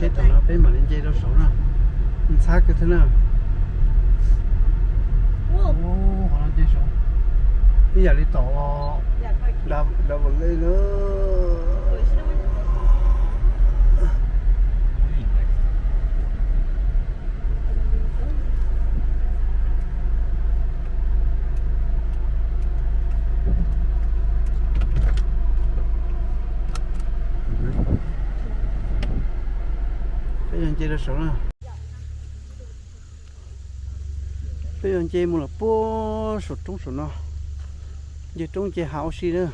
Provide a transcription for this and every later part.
chết thằng nó bên mà lên dây đâu số nào xa cái thế nào họ lên dây số bây giờ đi tổ đào vào lên nữa bây giờ chơi được số nào bây giờ chơi một là bố số trúng số nào giờ trúng chơi hảo xí nữa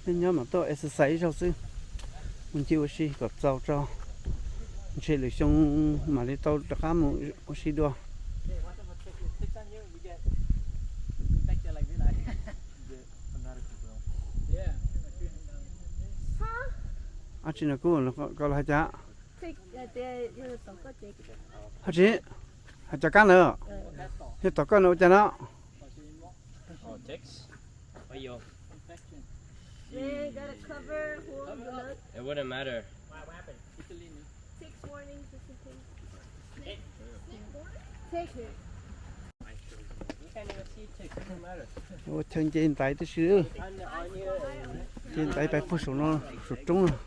nên nhớ mà tôi exercise sao chứ mình chịu xí gặp giàu cho chơi được xong mà đi tàu đặc cá một xí đua à chị nào cô nó có là hai cha hai chị hai cha cá nữa thì tao có nấu cho nó It wouldn't matter. 6 warnings just in case. Take it. You can't even see ticks. It doesn't matter. ô chân trên tay tới xíu trên tay phải phụ số nó số trúng rồi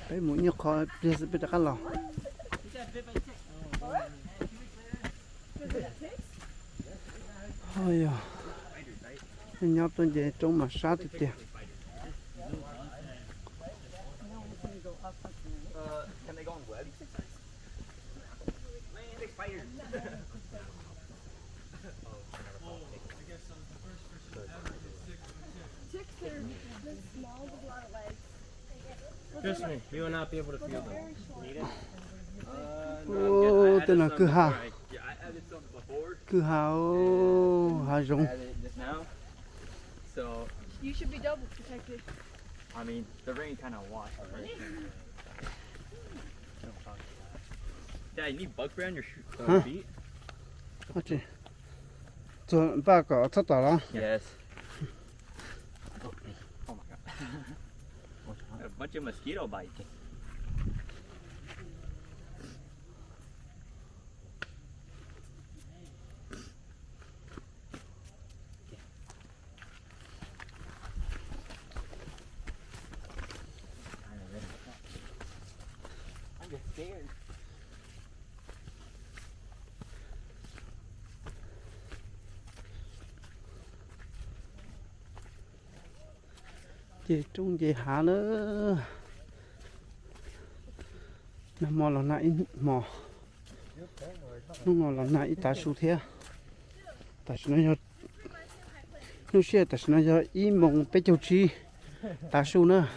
cái mũi nhóc khó bây giờ biết đã lò ôi à nhóc tôi về trúng mà sát thì tiền Can they go on web? Man, they fired. Ticks are this small with a lot of legs. Trust me, you will not be able to feel them. ô tên là cứ hà Yeah, I added some before. cứ hà ô hà rồng Added this now. So, You should be double protected. I mean, the rain kind of washed, right? Yeah, you need bug spray on your Huh? feet? ok cho ba có thất tỏ đó Yes. Oh my god. A bunch of mosquito bites. I'm just scared. chị trung chị hạ nữa nó mò là nãy mò nó mò là nãy ta su thế ta su nó nó xe ta su nó cho ý mong bé châu chi ta su nữa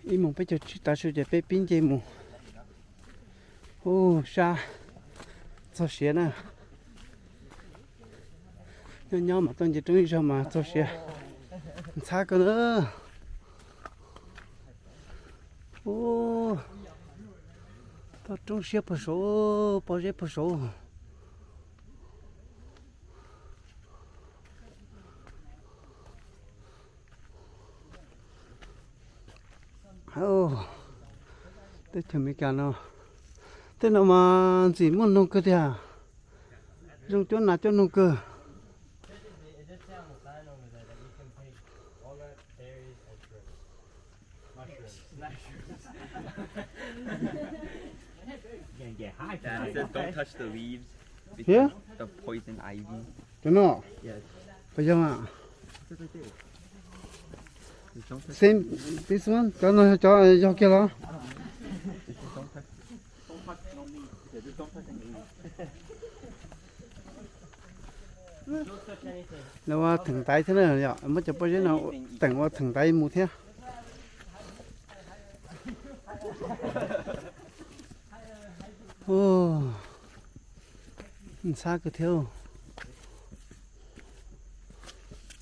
ý mong bé châu chi ta su để bé pin chơi mù ô sa cho xe nè nhau mà tôi chỉ trung cho mà cho xe xa cơ nữa ô tao trong xe bớt số bao giờ bớt số ô tôi chuẩn bị cả nó thế nào mà chỉ muốn nông cơ thì à dùng chỗ nào cho nông cơ Yeah, it says don't touch the leaves. Yeah? The poison ivy. cho nó Yes. bây giờ mà It's right there. Just don't touch. same this one cho nó cho kia đó Just don't touch. Don't touch no leaves. Yeah, just don't touch any leaves. Don't touch anything. nó thằng tay thế này rồi mất cho bao giờ nào tặng vào thằng tay mua thế ô xa cứ theo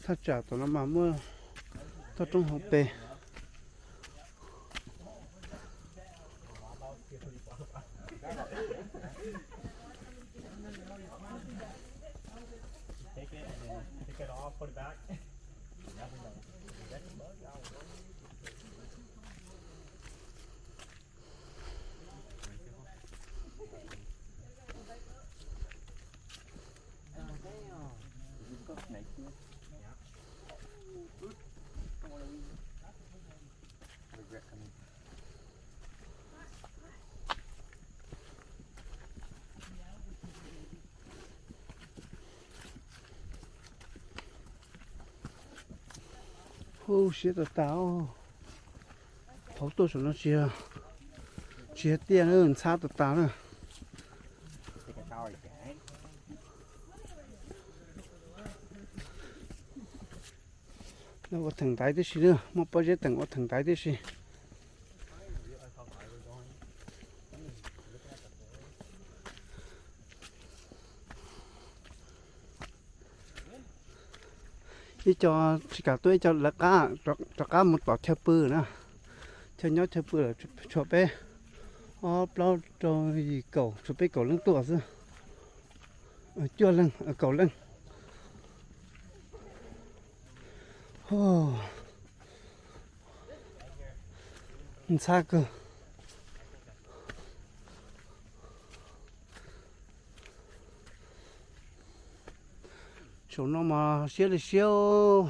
thắt chặt tụi nó mà mưa thắt trong hộp bể Take it and then Take it off, put it back. ô xía tao tao thấu tôi cho nó chia chia tiền hơn xa tao tao nữa Take a shower again. nó có thằng tái thế gì nữa một bao giờ thằng có thằng tái thế gì đi cho chỉ cả tôi cho là cá cho cá một bao theo bự nữa theo nhót theo bự là cho bé bao cho gì cầu cho bé cầu lưng tua chứ chưa lưng cầu lưng xa cơ chỗ nó mà xíu là xíu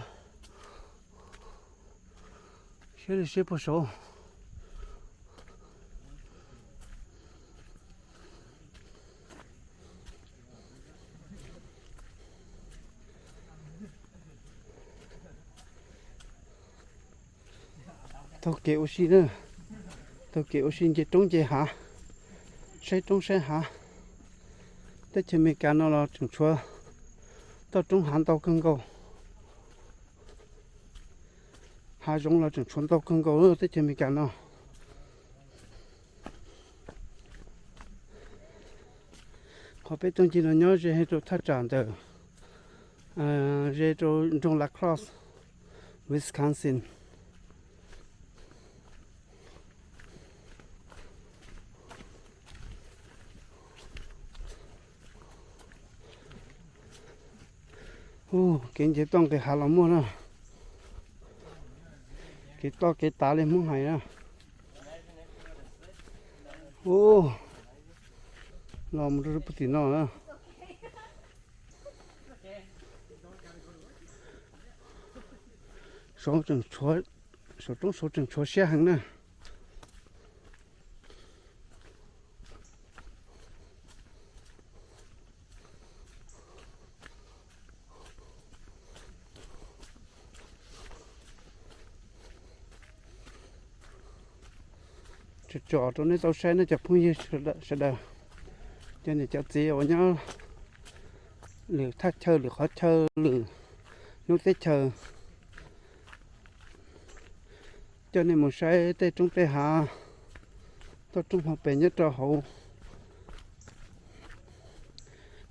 bao số tao kêu oxy nữa tao kêu oxy chỉ trống chỉ hả sẽ trống sẽ hả tới trên mấy cái nó là trồng chua tao trống hạn tao cân cầu hai giống là trồng chuồn tao cân cầu nữa tới trên mấy cái nó họ biết trong chỉ là nhớ về hệ thống thắt chặt từ về trong La Crosse Wisconsin cái gì tông cái hà lắm mua nè cái to cái tá lên muốn hay nè làm rất bất tiện nè số chừng chúa xe hàng nè trò trong này tao xe nó chập phun như sẽ đờ cho nên chập gì ở nhau lửa thắt chơi lửa khó chơi lửa nước tết chơi cho nên một xe tết trung tết hạ tao trung học bền nhất cho hậu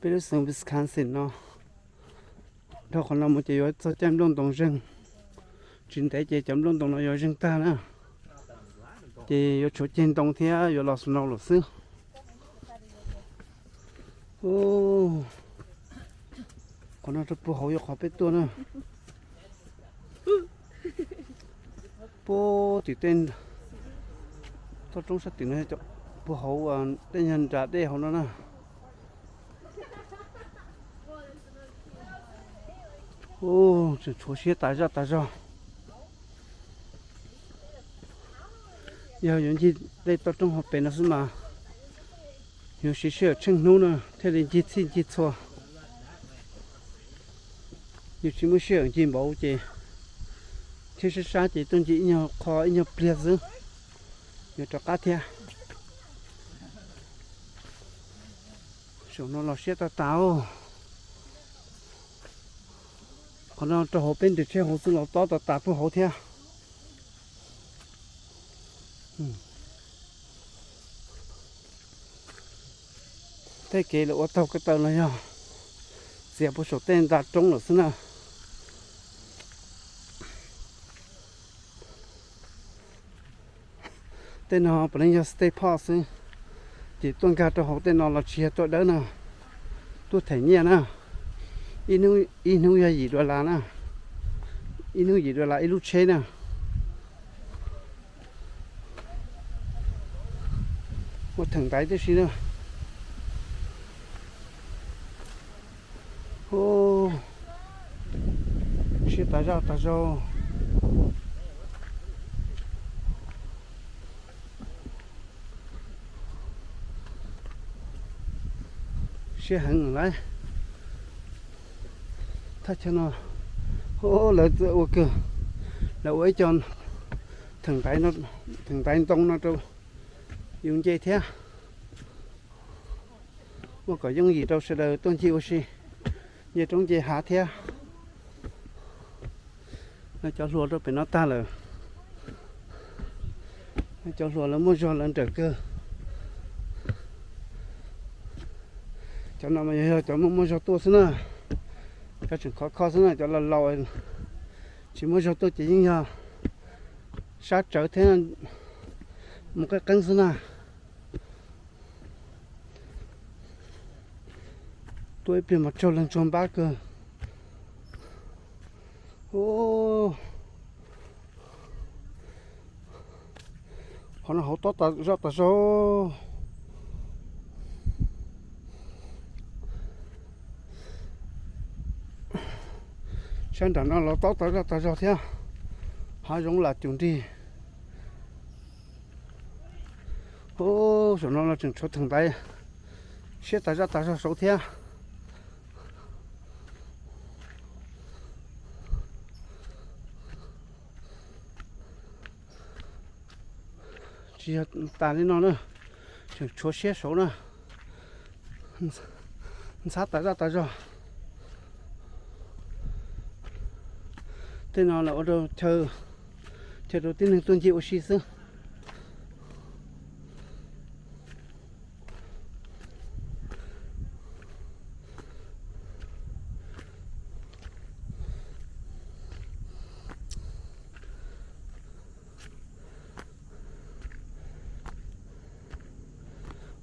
bây giờ sang Wisconsin nó đó còn là một chỉ có chăm đông đồng rừng chính thế chỉ chăm đông đồng nó có rừng ta nữa thì có chỗ trên đông thế có lò snow lò sư còn nó rất bù hậu có biết tôi nữa bố thì tên tôi trong sách tiếng này cho bù hậu tên nhân trả đây hậu nó nè chỉ chỗ xe tại ra giờ những gì đây tôi trong học bên nó xí mà nhiều sĩ sửa chân nô nè thế nên chỉ xin chỉ cho nhiều sĩ mới sửa chỉ bảo chỉ thế sẽ sao chỉ tôi chỉ nhau khó nhau bịa chứ nhiều cho cá thia số nó là xe tao còn nó cho học bên được xe hồ sơ nó to tao phụ hậu thia thế kể là ô tô cái tàu này nhá xe bộ số tên đặt trong là thế nào tên họ bên này stay pass chỉ tuân ca cho họ tên nó là chia cho đỡ nè tôi thấy nhẹ nè inu ya gì đó là nè inu gì đó là ilu chế nè một thằng tái tới xí nữa ô xí ta ra xí hẳn lại thắt cho nó ô là ok là ấy cho thằng tay tông nó đâu dùng dây thế mà có dùng gì đâu sẽ là tuân chi oxy dây trong dây hạ thế nó cho lúa đó phải nó ta là nó cho lúa là mua cho lần trở cơ cho nó mà cho mua cho tôi xin à cái chuyện khó xin à cho là lâu chỉ mua cho tôi chỉ như sát trở thế một cái cân xin à tôi bị một chỗ lần tròn bát cơ ô họ nó hậu tốt ta rất ta số sáng đó nó tốt ta rất ta rõ thế họ giống là chuẩn đi ô rồi nó là chừng số thằng tay sẽ ta ra số thế chỉ ta lên nó nữa chừng số xe số nữa sát ta ra thế nó là ở đâu chờ đầu tiên là tuân chịu oxy xứ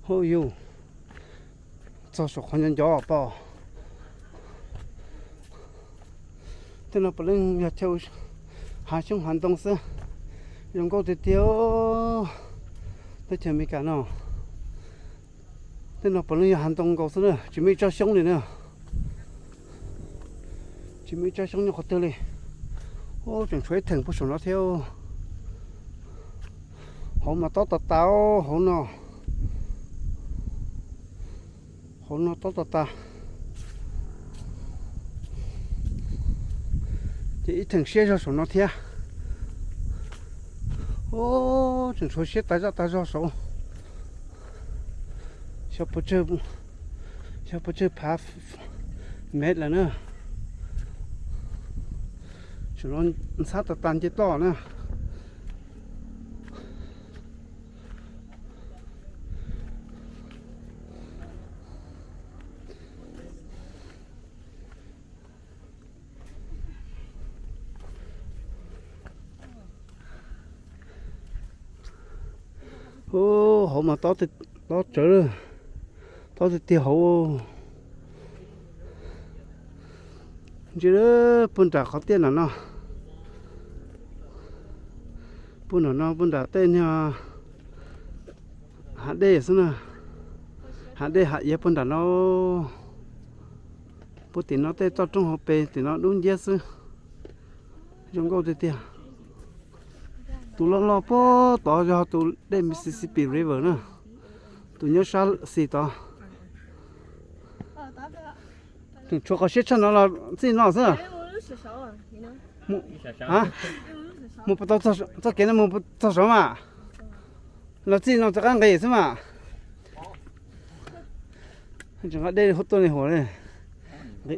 hô yêu cho số con nhân gió bao thế nó phải lên nhà theo hạ xuống hành động xưa dùng câu tiêu tới chờ mấy cả nó thế nó phải lên hành động câu xưa nữa chỉ mấy cho sống này nữa chỉ mấy cho sống như họ tiêu này ô chẳng phải thằng phụ nó theo họ mà tao họ nó tốt thì ít thằng xe cho nó theo ô thằng số xe ta ra số sao bữa chơi phá mệt là nữa chúng nó sát tan chết to nữa ô họ mà to trở rồi to thì tiêu hậu chứ đó bún chả khó tiền là nó bún chả tên nha hạt đê xem nào hạt dép bún chả nó bún thì nó tên to trong hộp bề thì nó đúng dễ chứ trong câu thì tiền tụ lo po tỏ cho tụ đến Mississippi River nữa tụ nhớ sao xì tỏ tụ cho cái xe chân nó là gì nó sao hả một bắt đầu cho cái nó một bắt đầu mà là gì nó cho cái gì mà chẳng hạn đây hút tôi này hồ này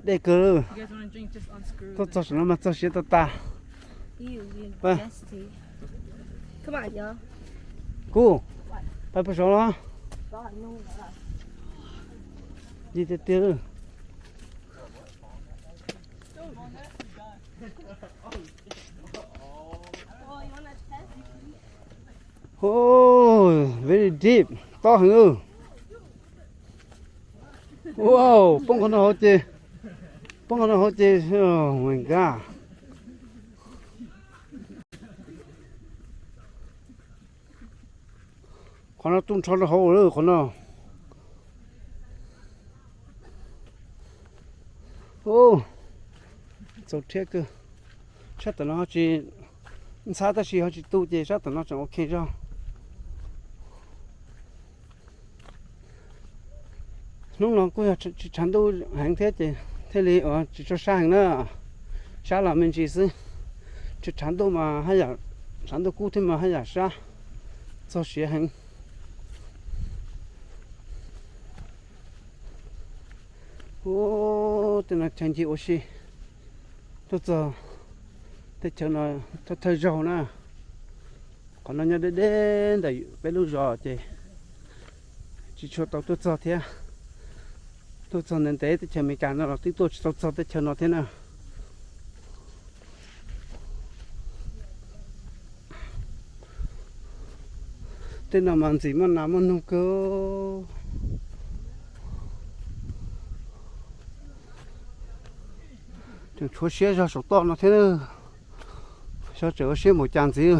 đây cơ cho nó mà cho xe ta vâng Come on, y'all. Cool. Phải số nó. Đi tiêu. Oh, very deep. To hơn. Wow, bông con nó chứ. bông nó hỗ trợ mình cả con nó tung cho nó hậu rồi con nó ô dầu thiệt cơ chắc là nó chỉ sao ta chỉ họ chỉ tu chỉ chắc là nó chẳng ok rồi lúc nào cũng chỉ chán tu hàng thế thì thế thì chỉ cho sang nữa sáng là mình chỉ是chỉ chán tu mà hay là chán tu cũ thì mà hay là sao cho xe hàng ô tên là chẳng chịu oxy tôi giờ thế cho nó thay dầu nè còn nó nhớ đến để bé lúc rồi thì chỉ cho tao tôi giờ thế tôi giờ nên thế thì chờ mình cả nó tiếp tục cho tôi chờ nó thế nào tên là màn gì mà làm ăn không cơ chừng chúa xe ra số to nó thế nữa sao chở xe một chàng gì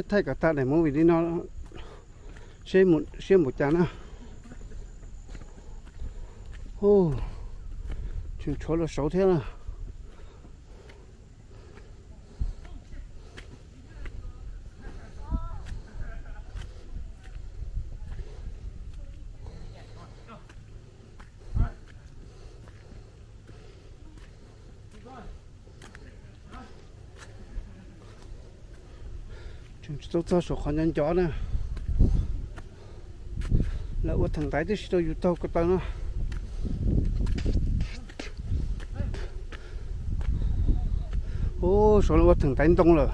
thay cả ta để mua vì đi nó xe một chàng á ô chừng chúa là xấu thế nào chúng tôi số con nhân chó nè là ở thằng tái thì tôi YouTube có tao nó ô số là ở thằng tái đông rồi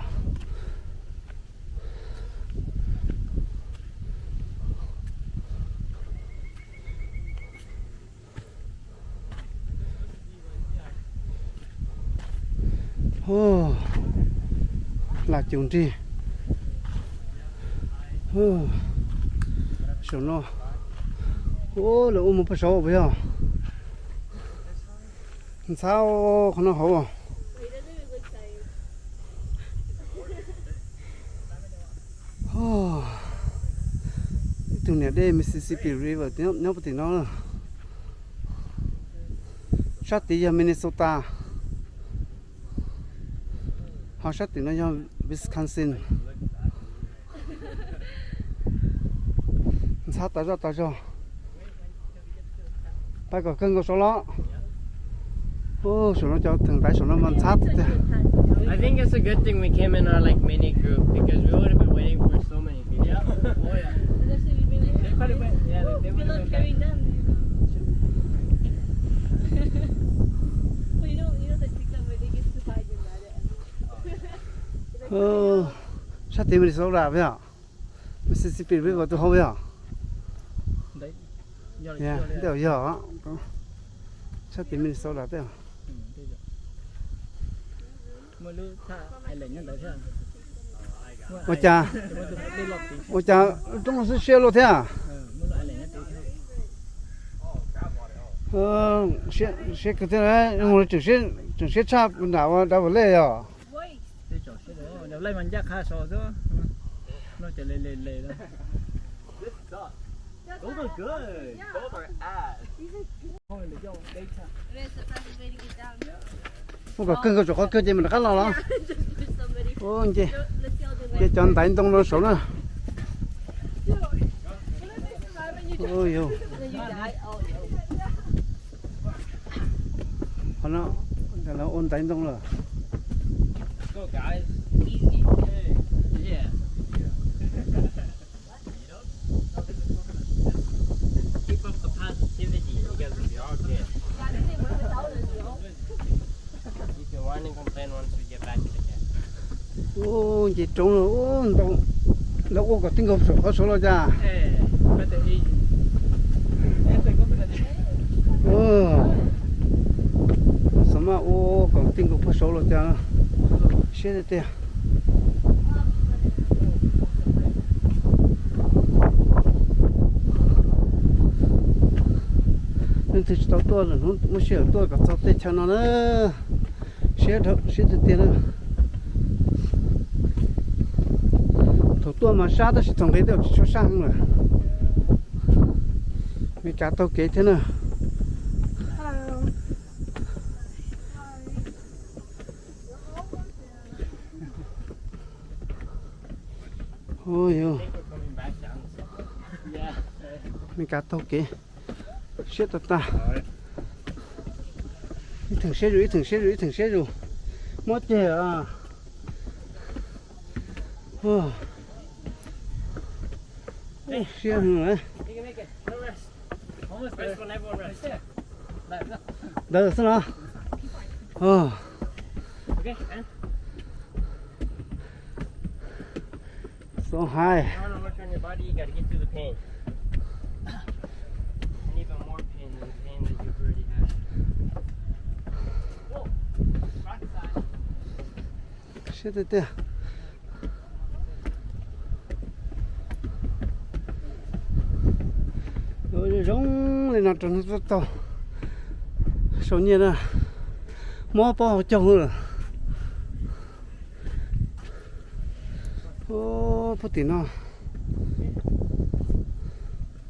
ô là chúng gì số nó ô là một số bây giờ sao không nó hổ từ này đây Mississippi River nó thì nó sát tí Minnesota họ sát tí nó do Wisconsin sao tại sao bây giờ cân có số nó ô số nó cho thằng tay số nó mình sát I think it's a good thing we came in our like mini group because we would have been waiting for so many people. Yeah. Oh yeah. They could have been. Yeah, they would have been. Well, you know the TikTok where they get to hide in that. sao tìm được số ra vậy à Mississippi River tôi không biết à đấy yeah đều giờ sao tìm được số ra vậy à mà lưu thà ai lấy nhân đấy thế ôi cha trong nó sẽ xe luôn thế à xe cái thế này nhưng mà chỉ xe chạp nào đâu lấy à đi chỗ xe đó nếu lấy mình chắc khá sò chứ nó chỉ lê đó Those are good. Those are ass. thôi là do đây sao We're surprised way to get down. không có cân có chỗ có cân gì mình khá lo lắm There's somebody. ôi chị Let's see how they chị chọn đánh tông nó số nữa survive. ôi yo And then you die. Oh no. nó ôn đánh tông rồi Go guys. Easy. Yeah. Keep up the positivity. You guys will be all good. You can whine and complain once we get back to the camp. ôi chị trống rồi ôi đâu có tiếng gộp có số lo ra bây giờ đi em thấy có cái này sao mà ô còn tiền cũng phải số rồi tiền xe để tiền nên thì tao tua là nó mới xe tua cả tao tết cho nó nữa xe thôi xe để tiền nữa tao tua mà xa đó sẽ thằng đấy đâu cho sang rồi mình cả tao kế thế nữa ôi ôi mình cá tàu kế xếp ta thằng xe rưỡi mất chè à xe nữa You can make it. No rest. Almost rest when everyone rests. đỡ sao nào Okay, and số 2 you want to work on your body, you got to get through the pain. And even more pain than the pain that you've already had. Whoa! Rock side. xe để rồi rong lên nó tròn rất to số nhiên à mò bao trồng rồi ô phụ tỷ nó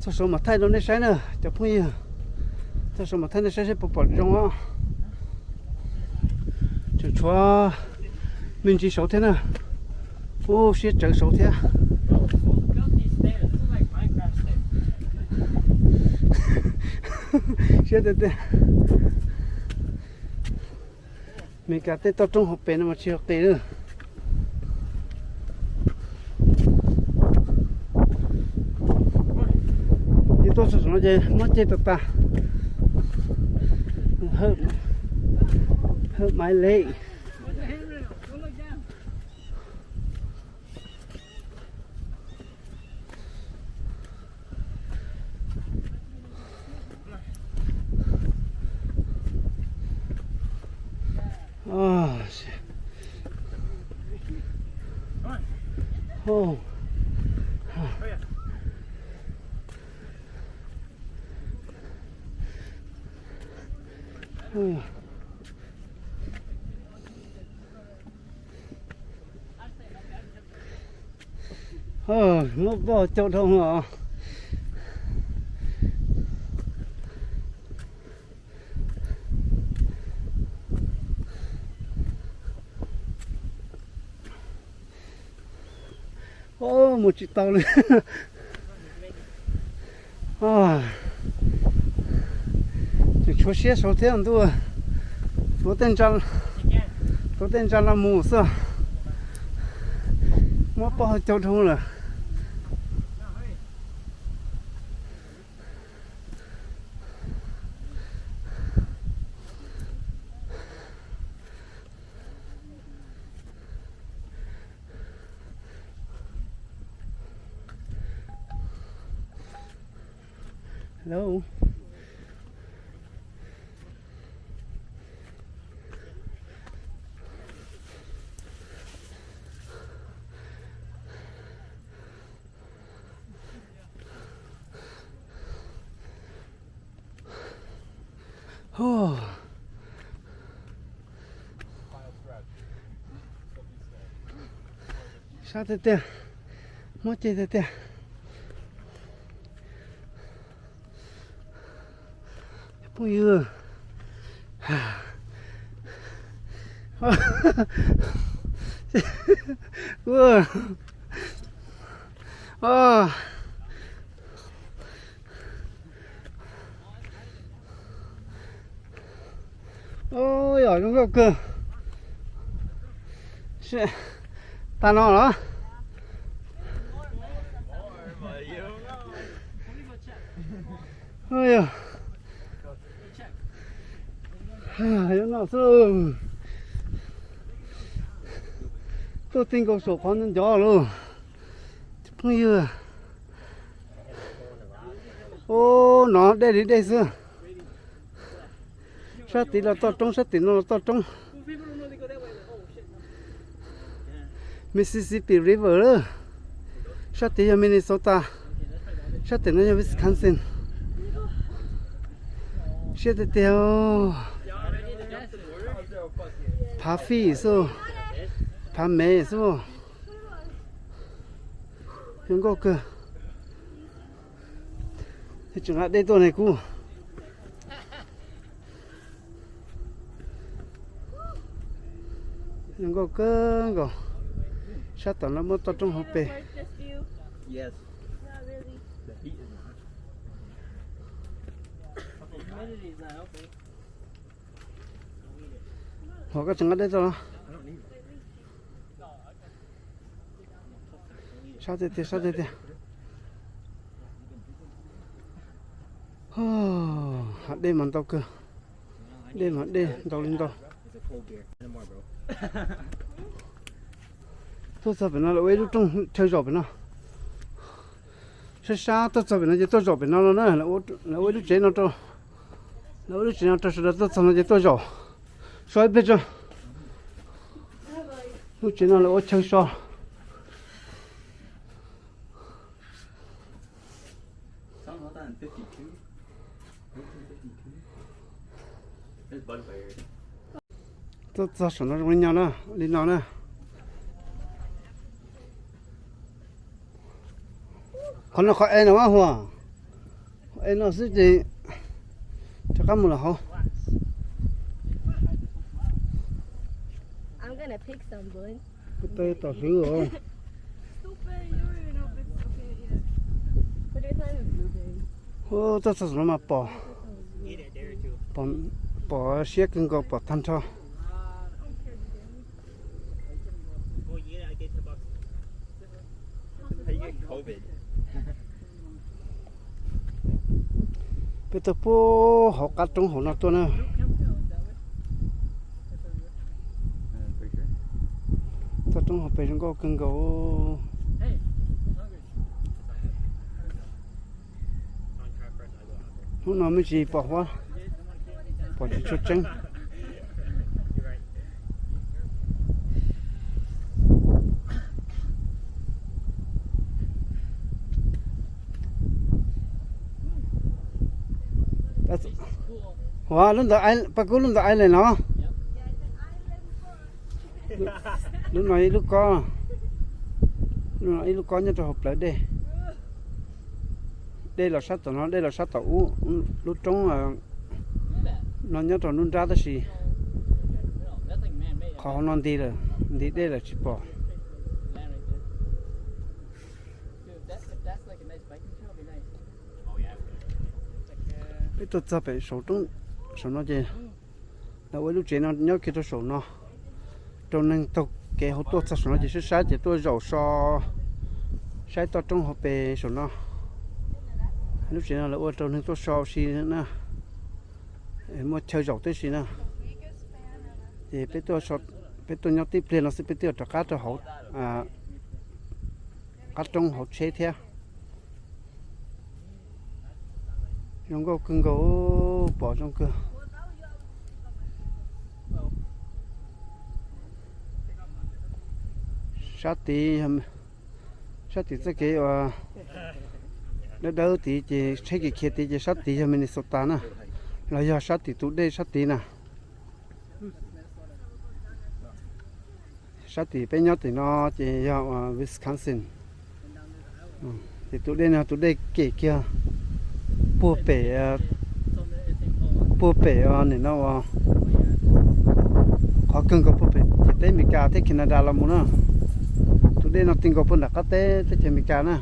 cho số mà thay nó để sai nữa cho phun gì cho số mà thay nó sai sẽ bỏ rong á cho chúa mình chỉ số thế nào ô sẽ chờ số thế Build these stairs. This is like Minecraft stairs. xe để mình cả tết tao trong học bền mà chưa học tết nữa thì tôi sẽ nói gì mất chơi ta hurt my leg oh shit oh nó bỏ châu thông hả một chiếc tàu lên chúa xe số thế ăn đua số tên chân là mù sao mất bao châu thông rồi hello oh sao thế thế mất chơi thế thế bây giờ ôi giỏi nó gọc cơ ta nó đó ôi giời nó sơ tôi tin câu số phán nhân gió luôn bây giờ ô nó đây đi đây xưa sát tí là to trống sát tí nó là to trống people don't know they go that way. Like, oh shit. No. Mississippi River sát tới Minnesota sát tới nó Wisconsin sát tới theo phá phi số phá mẹ số những cái cơ thì chúng ta đâyตัวnày cu những cái cơ rồi sát tận nó mất trong hộp bể Work this view? Yes. Not really. The heat is not. Humidity is not helping. họ có chẳng đây rồi I don't need it. sát đây hạt đêm mà tao cơ đêm mà đêm tao lên tao It's a cold beer. No more, bro. tôi sao phải nó là lúc trong chơi trò phải nó sao tôi sao phải nó chỉ tôi trò phải nó nữa là lúc chế nó cho là lúc chế nó cho sự tôi sao nó chỉ tôi trò xoay bên trong lúc chế nó là chơi trò Something like that in 52. 1952. There's Budweiser. tôi sao sự nó với nhau nữa đi nào nữa còn nó khỏi em nào hoa em nó sẽ gì cho các mùa là không I'm gonna pick some, bud. tôi tỏ thứ rồi Stupid, you don't even know if it's okay yet. But there's not even blueberry. ô tôi sao nó mà bỏ Eat it, dare to. bỏ xe cưng go bỏ thanh cho Oh, yeah, I get the box. How you get COVID? bây giờ phố họ cắt trong họ nó tôi nữa For sure. tôi trong họ về trong go cưng go Hey, I'm hungry. On track first, I go out there. lúc nào mới chỉ bỏ hoa bỏ chỉ chút trắng You're right. that's hoa lúc đó ai bà cô lúc đó ai lại nó lúc này lúc có nhớ cho hộp lại đây là sát tàu nó đây là sát tàu lúc trong nó nhớ cho nôn ra đó gì No, that's like man-made. khó non đi rồi đi đây là chỉ bỏ Land right there. Dude, if that's like a nice biking trail, it'd be nice. Oh, yeah. cái tôi cho phải số trong số nó gì là với lúc chế nó nhớ cái số nó trong nên tôi cái hộp tôi số nó chỉ sẽ sai chỉ tôi dầu so sai tôi trong hộp bề số nó lúc chế nó là ở trong nên tôi so xí nữa một chơi dầu tới xí nữa thì bây tôi nhớ tiếp lên nó sẽ bây giờ cho cá cho hộp cá trong hộp chế theo trong cái cưng gỗ bỏ trong cửa sát tí cái nó đỡ tí chỉ thấy cái kia tí chỉ sát tí cho Minnesota nè là do sát tí tụi đây sát tí nè sát tí bên nhau thì nó chỉ do Wisconsin thì tụi đây kể kia bùa bể này nó khó cưng có bùa bể thì tới mình cả tới Canada là muốn tụi đây nó tin có bùa là có tới chơi mình cả nè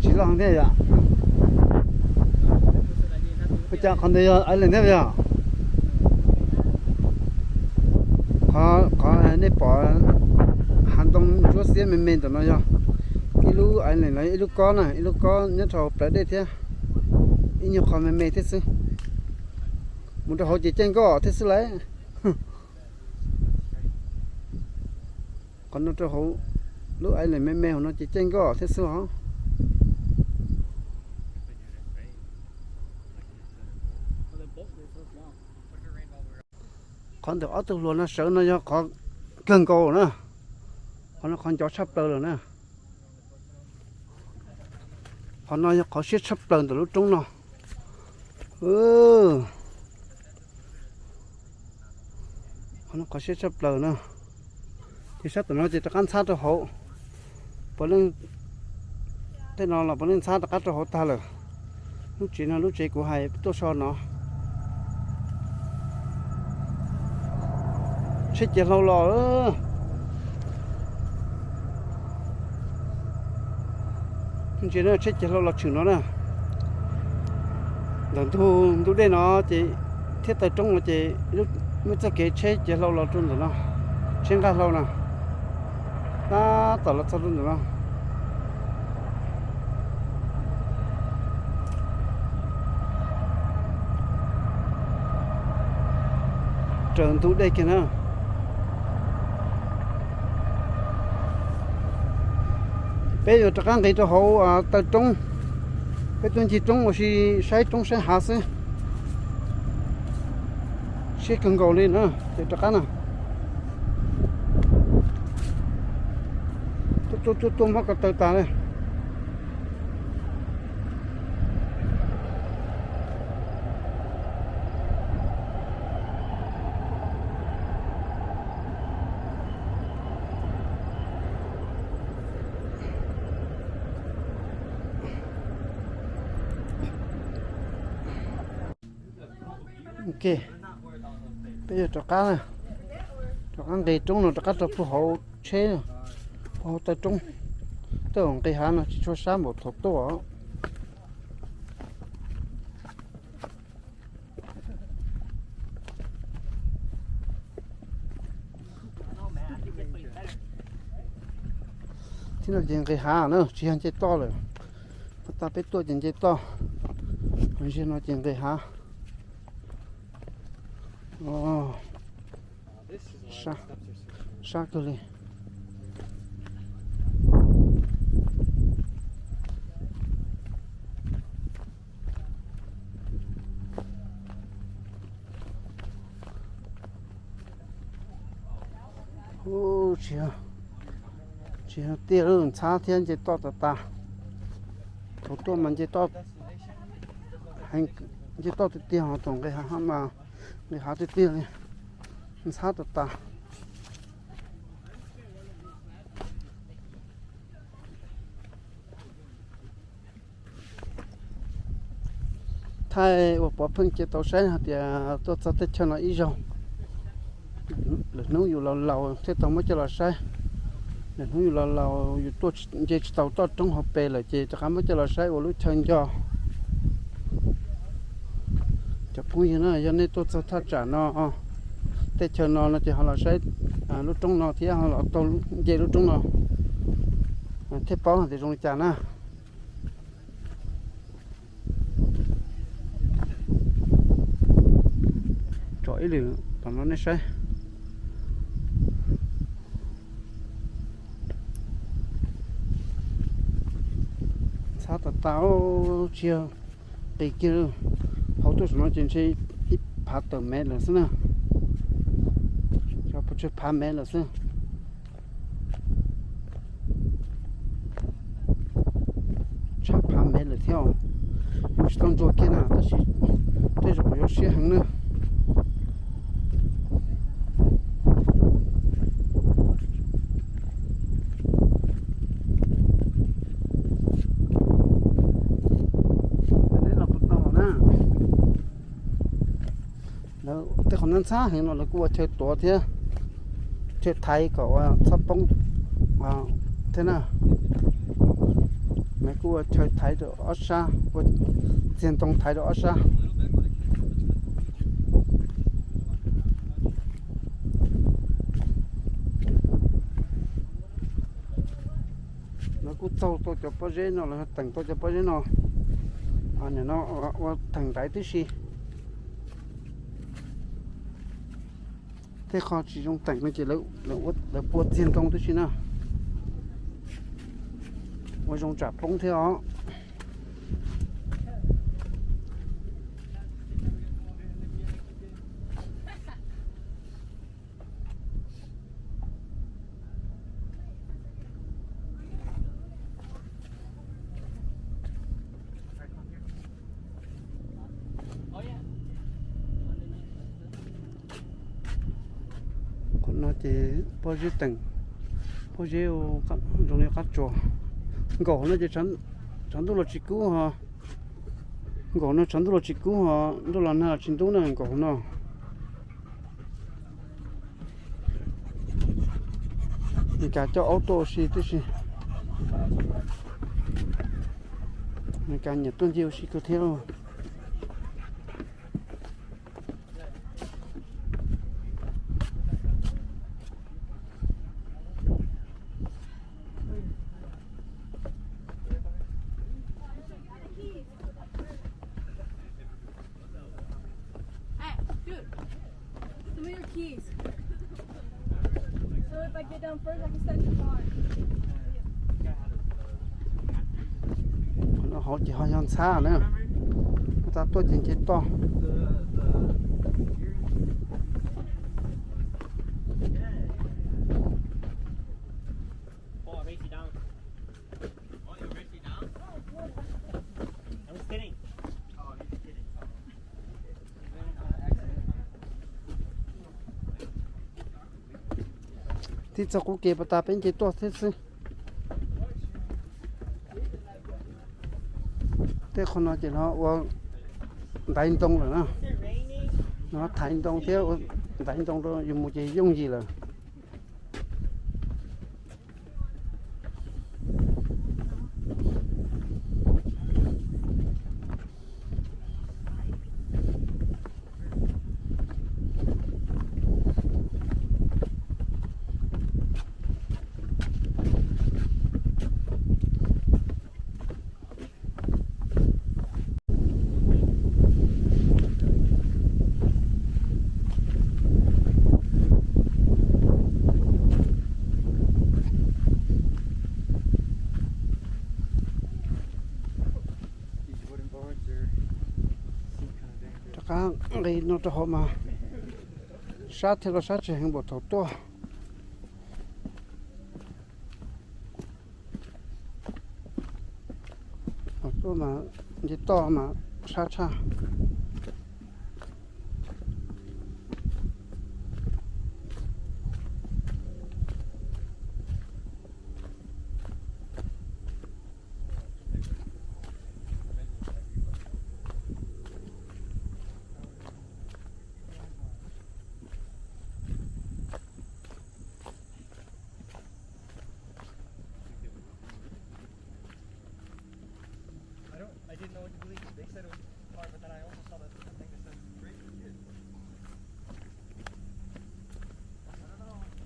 chỉ là thế ạ bây giờ còn đây ấy là thế bây có này bỏ hành động chúa xe mình tụi nó cho cái lú anh này nói lúc có nhớ thầu tới đây thế ít nhiều còn mình thế chứ muốn cho họ chỉ trên có thế chứ lấy còn nó cho họ lúc anh này mê nó chỉ trên có thế chứ hả còn được ở từ luôn nó sợ nó do có gần cầu nữa còn nó còn cho sắp tới rồi nữa còn nó có siết sắp tới từ lúc trúng nó còn nó có siết sắp tới nữa thì sắp tới nó chỉ ăn sát cho hậu bởi nên thế nó là bởi nên sát tất cả cho hậu ta rồi lúc chỉ của hai tôi so nó sẽ chỉ lâu lò chỉ nó sẽ chỉ lâu lò chừng nó nè lần thu đây nó chỉ thiết tại trong nó chỉ lúc mới cho cái chế chỉ lâu lò trong rồi nó trên cả lâu nè ta tỏ là sao rồi nó trường thu đây kìa nè bây giờ các anh thấy cho họ tập trung cái tuần chỉ trung thì sai trung sẽ hạ sẽ cần cầu lên nữa thì các anh tôi mắc cái tay ta này ok bây giờ cho cá này cho ăn cây trúng rồi cho cá cho phụ hậu chế phụ hậu tay trúng tôi còn cây há nó chỉ cho sáng một thục to thì nó chỉ cây há nữa chỉ ăn chế to rồi ta biết tôi chỉ chế to mình chỉ nói chuyện cây há sao cơ đi chỉ tiêu lượng xa thiên chỉ to ta thủ tôi mình chỉ to hành chỉ to tiêu họ tổng cái hả mà người há tiêu này xa ta thay bỏ phân chế tàu xe thì tôi sẽ tết cho nó ít rồi nếu như lâu thế tàu mới cho là xe nếu như lâu tôi chế tàu to trong hộp bè là chế cho mới cho là xe của lúc chân cho cũng như nó cho nên tôi sẽ thắt trả nó tết cho nó chỉ họ là xe lúc trong nó thì họ là tàu chế lúc trong nó thế bao thì dùng trả na trội liền còn nó nấy xe sao ta tao chia bị kia hậu tôi nói chuyện gì ít phá tờ mẹ là sao nè cho bữa trước phá mẹ là sao chắc phá mẹ là theo nhưng trong chỗ kia nào ta chỉ đây rồi có xe hàng nữa còn nên xa thì nó là cua chơi tổ thế chơi Thái có sắp bông thế nào mấy cua chơi Thái được ở xa cua tiền tông Thái được ở xa nó cua tàu tôi cho bao nhiêu nó là thành tôi cho bao nhiêu nó anh nó thành đại tí gì thế họ chỉ dùng tảnh nó chỉ lấy buộc tiền công thôi chứ nào tôi dùng trả bông theo thì bao nhiêu tầng bao nhiêu các trong này các chỗ gỗ nó chỉ chắn chắn đâu là chỉ cũ ha gỗ nó chắn đâu là chỉ cũ ha đâu là nào chính đâu này gỗ nó thì cả cho ô tô xí tức xí này cả nhà tuân diêu xí có theo Hey, dude. Give me your keys. So if I get down first, I can start your car. nó họ chỉ họ dọn xa nữa người ta tôi chính chết to Oh, I race you down. Oh, you race you down? I was kidding. Oh, you're kidding. thì cho cô kể ta bên chết to thế chứ thế con nó chỉ nó đánh tông rồi nó thành tông theo đánh tông rồi dùng một gì dùng gì là These wooden boards are seem kind of dangerous. các cái nó cho họ mà sát thì nó sát chỉ hàng bộ thầu to to mà chỉ to mà sát cha I didn't know what to believe. They said it was hard, but then I also saw that thing that said great for kids. I don't know.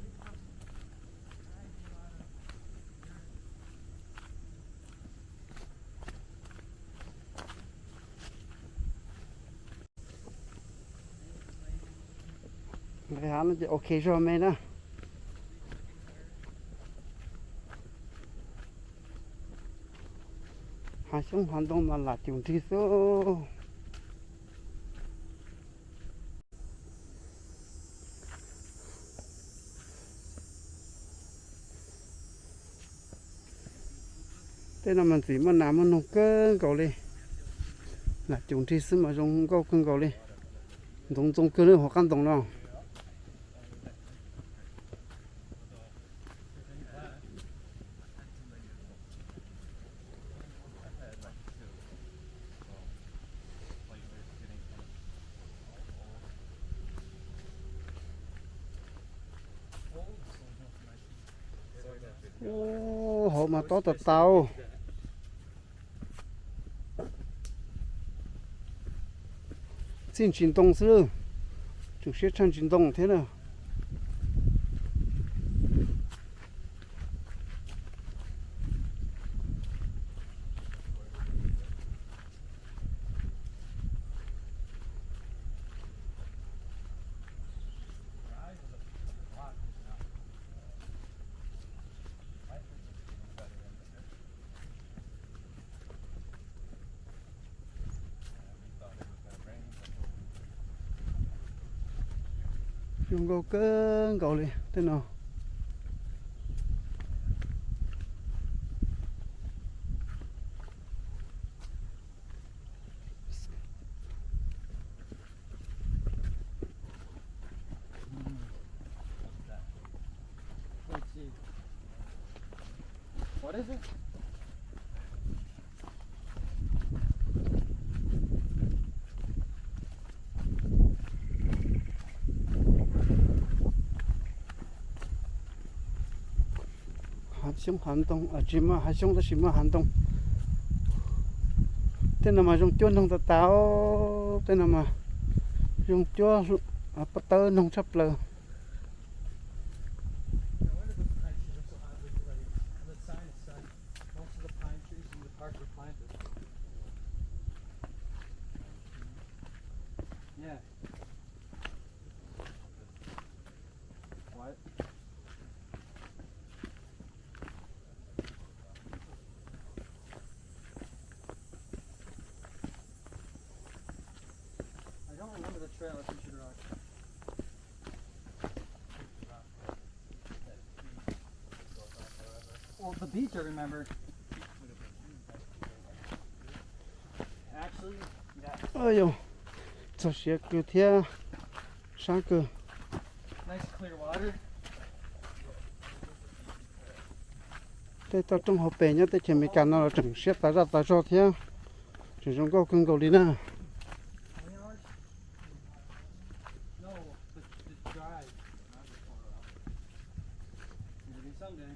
cái hắn nó chỉ ok rồi mày nè hai sống hoàn toàn mà là chúng thi số thế là mình chỉ mà làm mà nông cơ cầu đi là chúng thi số mà dùng câu cưng cầu đi dùng cơ nữa họ căn tổng nào ô họ mà to tật tàu xin chuyển động sư trực tiếp sang chuyển động thế nào dùng câu cơ cầu đi thế nào What is it? Hạt giống Hàn Đông, chỉ mà hạt giống đó chỉ mà Hàn Đông. Tên là mà dùng chuột nông táo, tên là mà dùng chuột bắt tơ nông sắp lờ. Yeah. What? I don't remember the trail if you should rock. Well, the beach I remember. Actually, yeah. Ôi dồi, sao sẽ kêu thế sáng cơ. Nice clear water. Thế tao trong hộp bể nhá, thế chỉ mấy cái nó là chẳng xếp ta ra ta cho thế. Chỉ trong câu cưng cầu đi nè. 20 hours? No, the drive. Not the 4 hours. Maybe someday.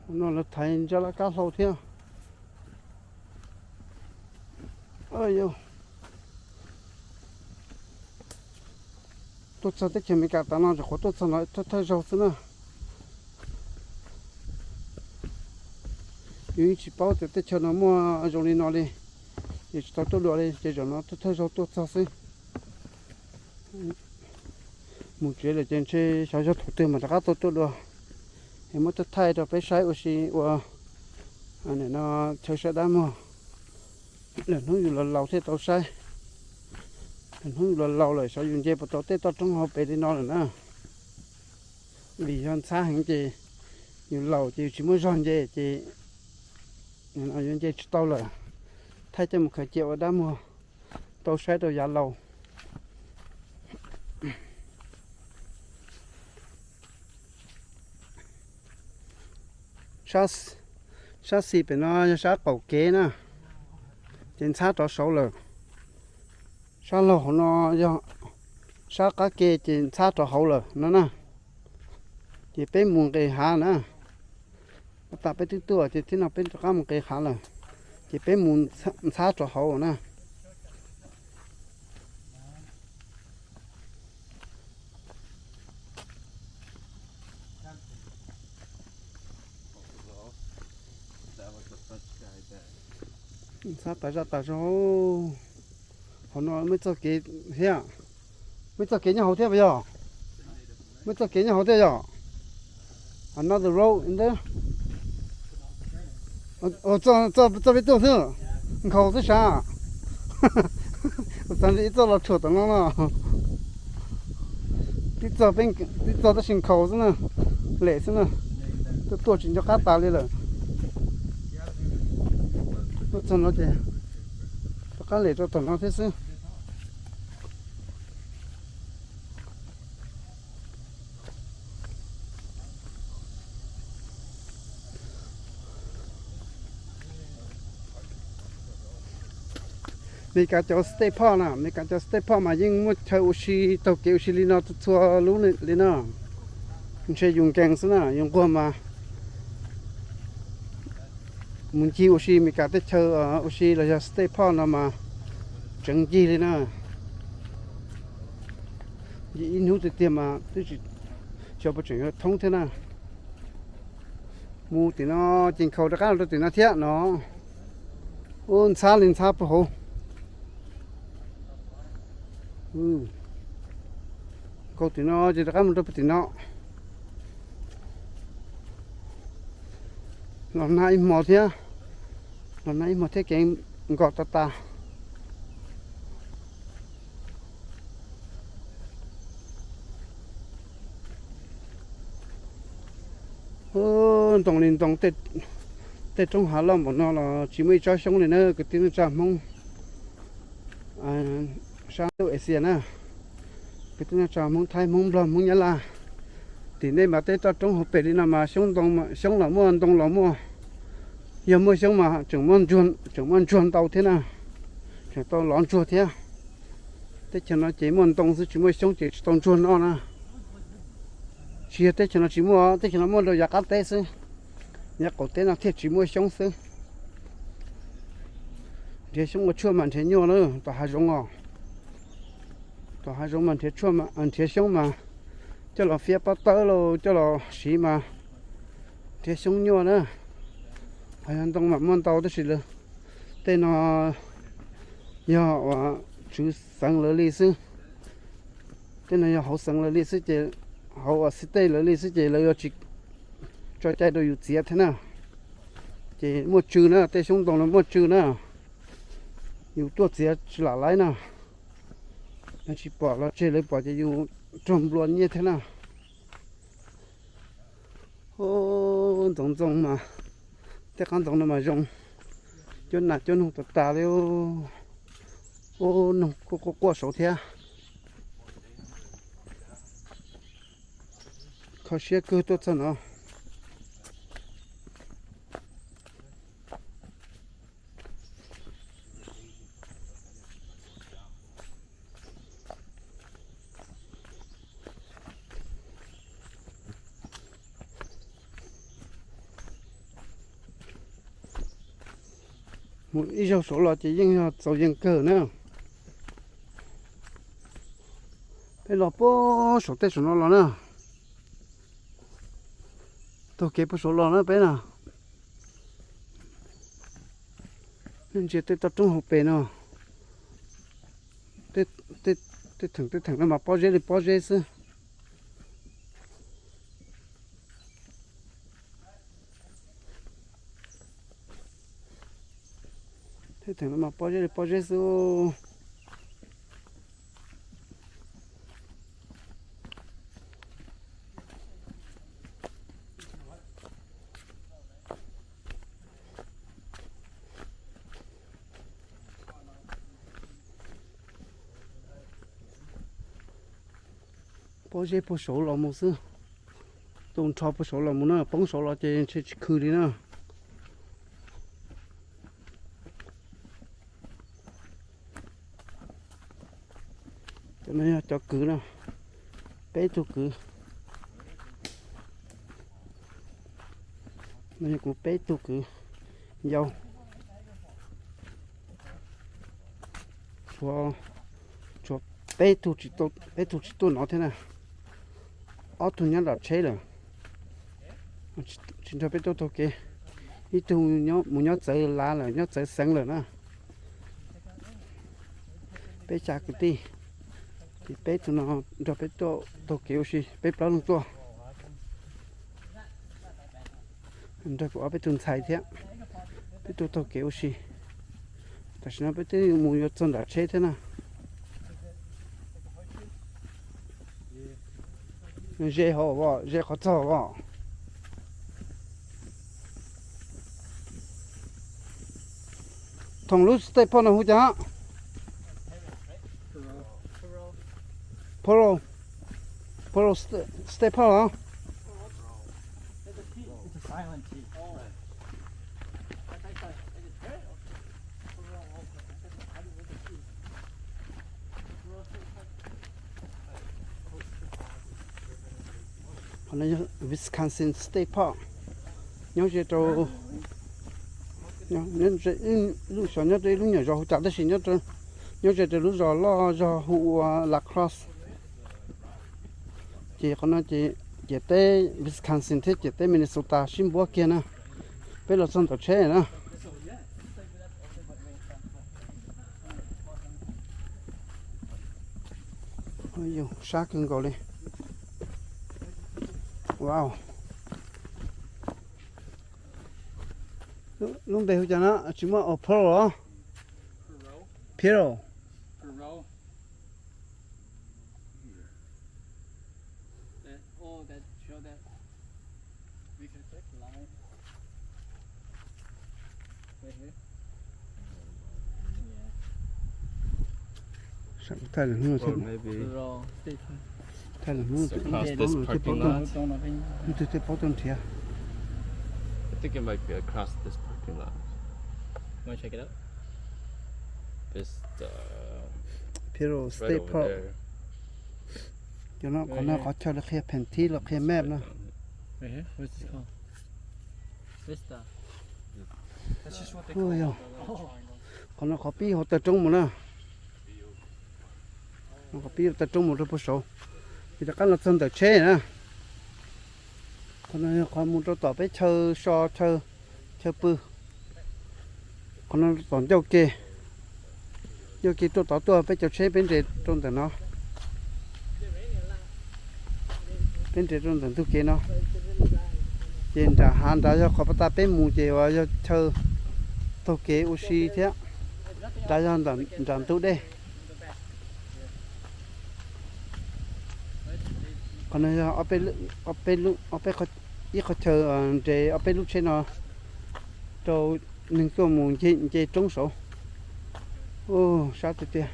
Nó là thành ra là cá sấu thế. Ôi dồi. Tôi sẽ thích mấy cái nó cho tôi sẽ nói tôi thấy rau nữa. Những chỉ bảo thì cho nó mua giống như nó đi. Thì tôi đuổi đi, để cho nó tôi thấy rau tôi sẽ xin. Một chuyện là trên xe sao cho thủ tiêu mà các tôi đuổi. Thì mới tôi thay cho cái sai oxy và anh này nó chơi sẽ đá mà là nó là lâu thế tao sai nó là lâu rồi sao dùng dây bắt tao tết tao trong hộp để nó rồi nè vì hơn xa hàng chị nhiều lâu chị chỉ mới giòn dây chị nó dùng dây tao rồi thay cho một cái triệu ở đá mà tao sai tao giá lâu sát xì bên nó sát cầu kế nè trên sát đó sâu rồi sát lỗ nó do sát cá kế trên sát đó hậu rồi nó nè chỉ bên muôn cây hà nè ta bên thứ tua chỉ thế nào bên cho cá một cây hà rồi chỉ bên muôn sát đó hậu nè sát tại ra tại sao họ nói mới cho kế thế à mới cho kế nhà hậu thế bây giờ mới cho kế nhà hậu thế giờ another road in there cho biết tôi thôi khẩu thế sao tao đi cho nó chuột nó đi cho bên đi cho nó sinh khẩu thế nào lệ thế nào tôi chỉ cho cá tao đi rồi cho nó chứ tôi cá lệ cho tụi nó thế chứ mình cả cho stay pond nè mình cả cho stay pond mà nhưng muốn chơi oxy tàu kéo oxy li nó thua lú li nó mình sẽ dùng keng xí nè dùng qua mà muốn chi oxy mình cả tới chơi oxy là cho stay pond nó mà chẳng chi li nó gì nút từ tiệm mà tôi chỉ cho bộ trưởng thông thế nào mua thì nó chỉnh khẩu ra cái thì nó thiệt nó ôn xa lên xa bộ hồ câu thì nó chỉ ra một đôi thì nó lần này mò thế lần này mò thế cái gọt ta đồng liền đồng tết tết trong Hà Lan bọn nó là chỉ mới cho xong này nữa cái tiếng chạm mong sang đâu Asia nè cái tiếng chạm mong Thái mong Lâm mong Nhật là thì đây mà tết trong hộp bể đi nào mà sống là mua đồng là mua giờ mua sống mà chẳng muốn chuồn tàu thế nào chẳng tàu lón chuột thế tết cho nó chỉ muốn đồng chỉ mua sống chỉ đồng chuồn nó nè chia tết cho nó chỉ mua tết cho nó mua đồ giá cát tết xứ nhà cổ tết nó thiết chỉ mua sống xứ để sống một chua mà thế nhiều nữa tao hai giống mà thế chua mà ăn thế sống mà cho nó phía bắt tớ rồi cho nó xí mà thế sống nhiều nữa hay ăn đông mà món tàu đó xí nữa tên nó giờ chú sang lỡ lý sư tên nó hậu sang lỡ lý sư chỉ hậu sĩ tây lỡ lý sư chỉ lỡ chỉ cho trái đồอยู่เสีย thế nào chỉ một chữ nữa tên sống đông là một chữ nữaอยู่ตัวเสียchỉ là lấy nào nó chỉ bỏ nó chơi lấy bỏ choอยู่trồng luôn như thế nào ô trồng mà thế con trồng nó mà trồng chôn nạt chôn không ta liêu ô nó có số thế khó xé cơ tốt cho nó một ít dầu số là chỉ riêng dầu riêng cờ nữa bây giờ bố số tết số nó nữa tôi kể bố số lo nữa bé nào nên chỉ tết tập trung học bé nào tết thằng nó mà bao giờ thì bao giờ chứ thế thằng nó mà bao giờ số bao số là một số tôn cho bao số là một nữa bóng số là trên khử đi nữa cho nên cho cứ nào bé cho cứ này cũng bé cho cứ dâu cho bé chỉ tôi nói thế nào ở tụi nhá là chế rồi chính cho bé tôi ok ít tụi nhớ chơi lá là nhớ chơi sáng rồi nè bé chả cái gì thì bé tụi nó cho bé tôi kiểu gì bé bao nhiêu tuổi rồi của bé tụi xài thế bé tôi kiểu gì tại sao bé tôi muốn yo chân đã chế thế nào dễ hổ vợ dễ khó thở vợ thằng lúc stay pon nào hú chả Polo stay pon hả It's a silent T. nó Wisconsin State Park nhớ gì đâu nhớ lúc sau nhớ tới lúc nhỏ rồi chả tới gì nhớ gì tới lúc rồi lo do hụ lacrosse chỉ còn nó chỉ tới Wisconsin thế chỉ tới Minnesota xin búa kia nè bây giờ xong tổ chế nè ôi dồi sát cưng cầu đi wow lúc đây cho nó chỉ mà ở pro Piro that show that we can Sao thay là nó Or maybe thay là nó across this parking lot. Nó bao tông thiệt. I think it might be across this parking lot. Want to check it out? This Pero right stay over pro. there. Cho nó còn nó có cho nó kia pen tí là kia map nó. Right here? What's this called? Vista. That's just what they Ôi call giời. the little triangle. Còn nó có pi họ tập trung một nè. Nó có pi tập trung một rất số. Thì ta cắt là thân tập chế nè. Còn nó còn một chỗ tỏ bé chơi so chơi pư. Còn nó còn dâu kê tôi tỏ tôi bé chơi chế bên trên trong tận nó. Bên trên trong tận tôi kê nó. Trên trả hàng đã cho khó bắt ta bên mù chế và cho chơi tôi kê oxy thế. Đã cho giảm tôi đây. Còn nó ở bên có ít có chờ để ở bên lúc trên nó cho những cái mùng trên trống số. Ô sao thế kia.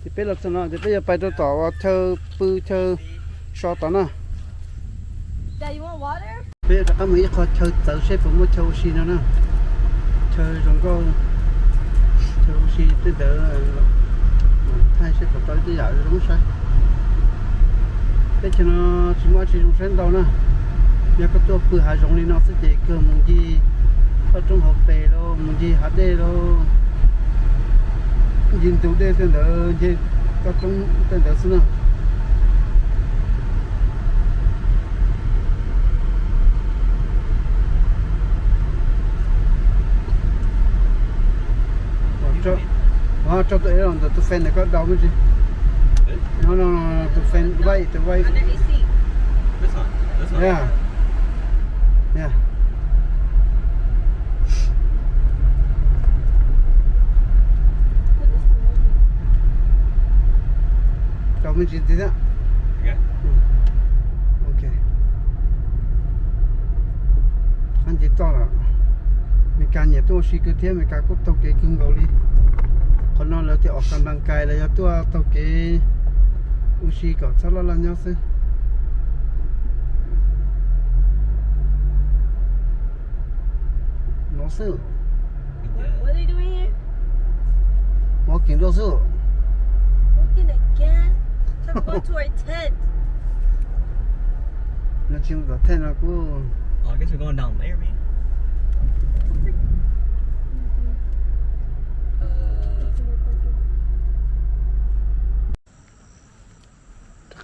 Thì bây giờ nó thì bây giờ phải tỏ chờ bự chờ so tao nè. Dad, you want water? Bây giờ các mấy có chờ tự xếp cũng có chờ oxy nữa nè. Chờ rồi có chờ oxy tới đỡ hai sẽ có tới tới giờ đúng sai. Thế cho nó chỉ mua chỉ dùng sen đâu nè. Giờ có tôi bự hai giống đi nó sẽ chỉ cơ mùng gì có trong hộp bể đâu mùng gì hạt đê đâu. Nhìn tụ đê tên đỡ gì có trong tên đỡ xí nè. Cho tụi em tụi fan này có đâu mới chứ? No, tụi fan wait. Under AC. This one. Yeah. Đâu mới chỉ thế đó. Okay. Ok. Anh chỉ to là mình càng nhiều tôi suy cứ thế mình càng cúp tàu kế cưng gấu đi. Còn nó là thì ở trong đằng cài là do tôi tàu kế ushi có sao là nhau chứ. Nó sư. What are they doing here? Walking đó sư. Working again? Let's go to our tent. Nó chịu có thế nào cũng Oh, I guess we're going down there, man.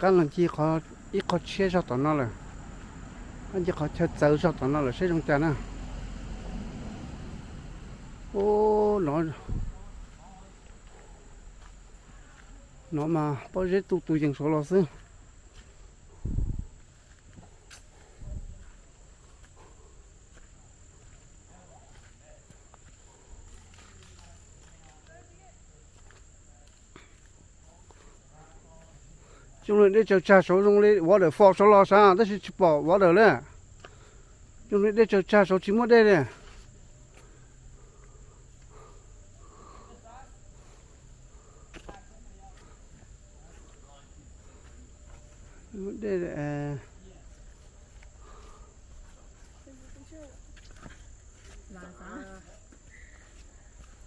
các lần chỉ có ít có chia cho tụi nó là anh chỉ có chơi chơi cho tụi nó là sẽ trong chân à. Ô nó mà bao giờ tụi dân số lo xứ. chúng nó để cho cha số chúng lấy water fall số lo sao, đó là chỉ bỏ water đấy. Chúng nó để cho cha số chỉ một đây này. Đây là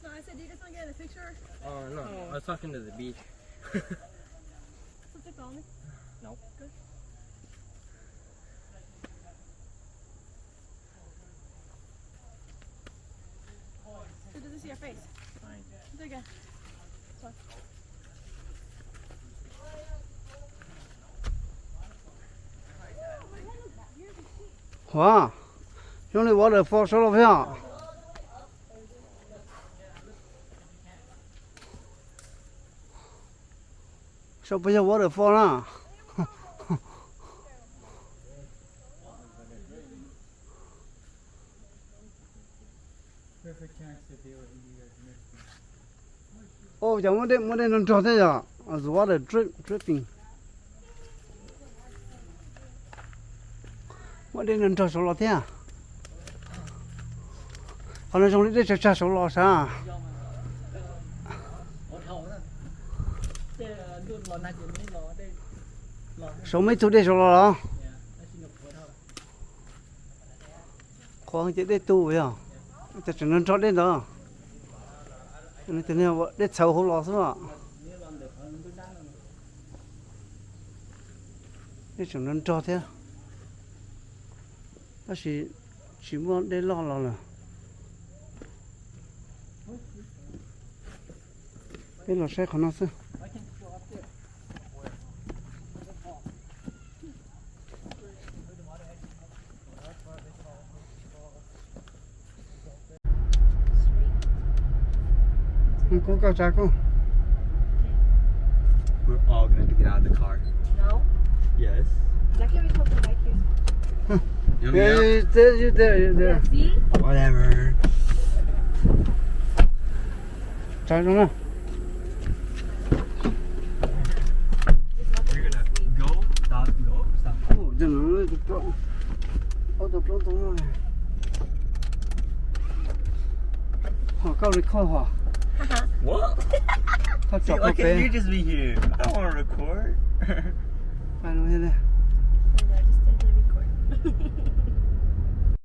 No, I said, do you guys want to get a picture? Oh no, I was talking to the beach. What's it called? No. Good. So does it see your face? Fine. Do it again. wow, chúng nó water fall số lo phải không? Sao bây giờ water fall à? Oh, giờ mới đây nó tròn thế à? Water dripping. 我这能找手老天。好像从你这查手老啥？手没做这手了。khoan chỉ để tu vậy à? Ta chỉ nên cho đến đó. Nên thế này vợ để sầu không lo sao mà. Để chỉ nên cho thế. Nó chỉ muốn để lo là. Cái lò xe của nó sao? Cô cao trái cô. We're all going to get out of the car. No? Yes. That can be talking back here. You Yeah, you there. See? Whatever. Trái đúng không? You're going to go, stop, stop. Ồ, giờ nó được trộn. Tập trộn rồi. Họ cao đi khôi hả? What? Họ See, chọc why cà can't phê. you just be here? I don't want to record. Phải nói thế này.